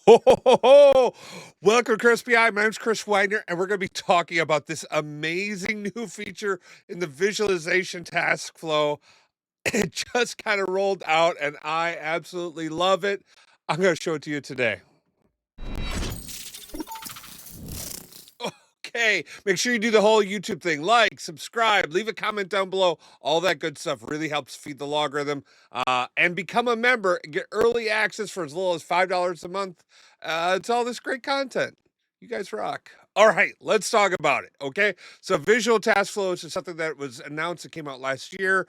Ho, ho, ho, ho. Welcome to KratosBi. My name's Chris Wagner, and we're going to be talking about this amazing new feature in the visualization task flow. It just kind of rolled out, and I absolutely love it. I'm going to show it to you today. Okay, make sure you do the whole YouTube thing. Like, subscribe, leave a comment down below. All that good stuff really helps feed the logarithm. And become a member and get early access for as little as $5 a month. It's all this great content. You guys rock. All right, let's talk about it, okay? So visual task flows is something that was announced. It came out last year.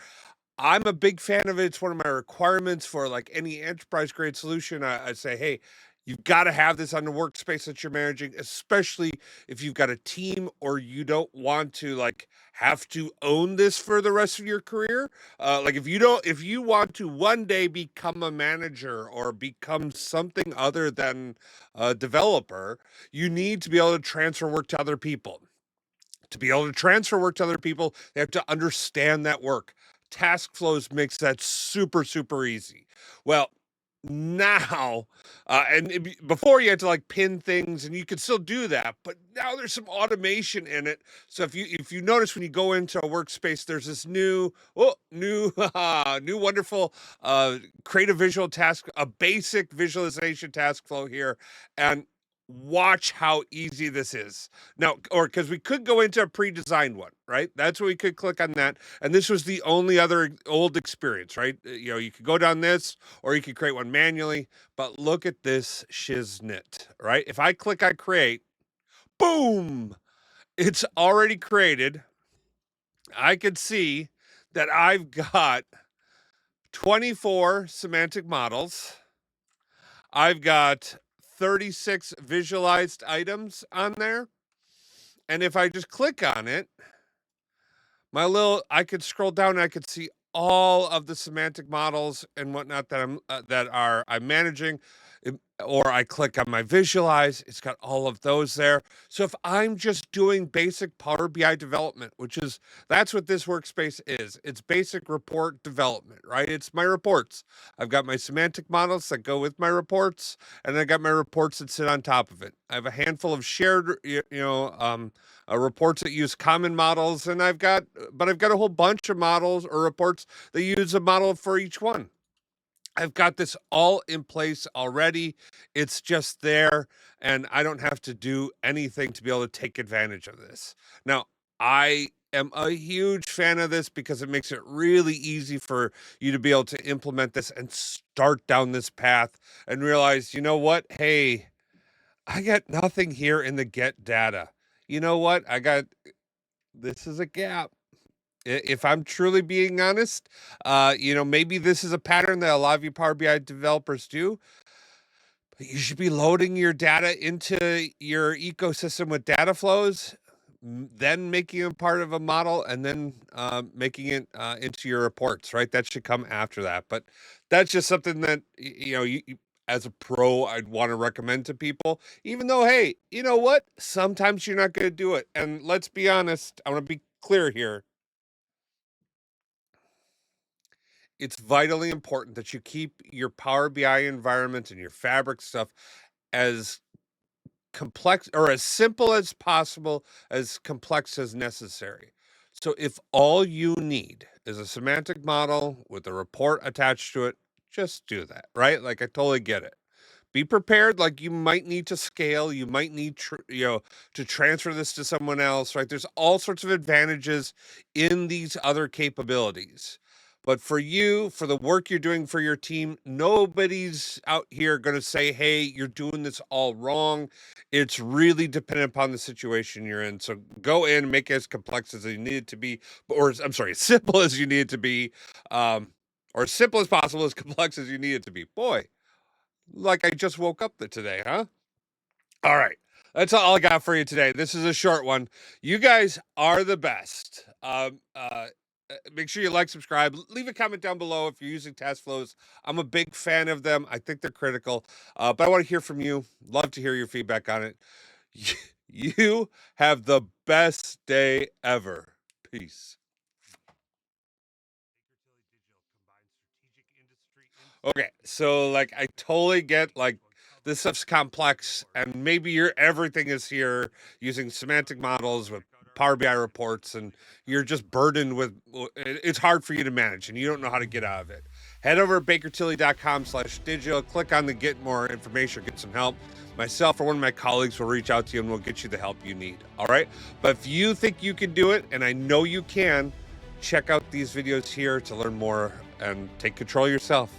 I'm a big fan of it. It's one of my requirements for like any enterprise grade solution. I say, hey, you've got to have this on the workspace that you're managing, especially if you've got a team or you don't want to like have to own this for the rest of your career. Like if you want to one day become a manager or become something other than a developer, you need to be able to transfer work to other people. To be able to transfer work to other people, they have to understand that work. Task flows makes that super, super easy. Well, now, before you had to like pin things, and you could still do that, but now there's some automation in it. So if you notice when you go into a workspace, there's this new wonderful create a visual task, a basic visualization task flow here, and watch how easy this is. Now, or because we could go into a pre-designed one, right? That's where we could click on that. And this was the only other old experience, right? You could go down this or you could create one manually, but look at this shiznit, right? If I click on create, boom, it's already created. I could see that I've got 24 semantic models. I've got 36 visualized items on there. And if I just click on it, I could scroll down and I could see all of the semantic models and whatnot I'm managing. Or I click on my visualize, it's got all of those there. So if I'm just doing basic Power BI development, that's what this workspace is. It's basic report development, right? It's my reports. I've got my semantic models that go with my reports, and I got my reports that sit on top of it. I have a handful of shared, reports that use common models, and I've got a whole bunch of models or reports that use a model for each one. I've got this all in place already. It's just there, and I don't have to do anything to be able to take advantage of this. Now, I am a huge fan of this because it makes it really easy for you to be able to implement this and start down this path and realize, you know what? Hey, I got nothing here in the get data. You know what? This is a gap. If I'm truly being honest, maybe this is a pattern that a lot of you Power BI developers do. But you should be loading your data into your ecosystem with data flows, then making it part of a model, and then making it into your reports. Right, that should come after that. But that's just something that as a pro, I'd want to recommend to people. Even though, hey, you know what? Sometimes you're not going to do it. And let's be honest. I want to be clear here. It's vitally important that you keep your Power BI environment and your Fabric stuff as complex or as simple as possible, as complex as necessary. So if all you need is a semantic model with a report attached to it, just do that, right? Like I totally get it. Be prepared, like you might need to scale, you might need to transfer this to someone else, right? There's all sorts of advantages in these other capabilities. But for you, for the work you're doing for your team, nobody's out here going to say, hey, you're doing this all wrong. It's really dependent upon the situation you're in. So go in and make it as complex as you need it to be, or I'm sorry, as simple as you need it to be, or as simple as possible, as complex as you need it to be. Boy, like I just woke up today, huh? All right. That's all I got for you today. This is a short one. You guys are the best. Make sure you like, subscribe, leave a comment down below if you're using task flows. I'm a big fan of them. I think they're critical. But I want to hear from you. Love to hear your feedback on it. You have the best day ever. Peace. Okay, so like I totally get like this stuff's complex, and maybe everything is here using semantic models with Power BI reports, and you're just burdened with, it's hard for you to manage and you don't know how to get out of it. Head over to bakertilly.com/digital, click on the get more information, get some help. Myself or one of my colleagues will reach out to you and we'll get you the help you need. All right. But if you think you can do it, and I know you can, check out these videos here to learn more and take control of yourself.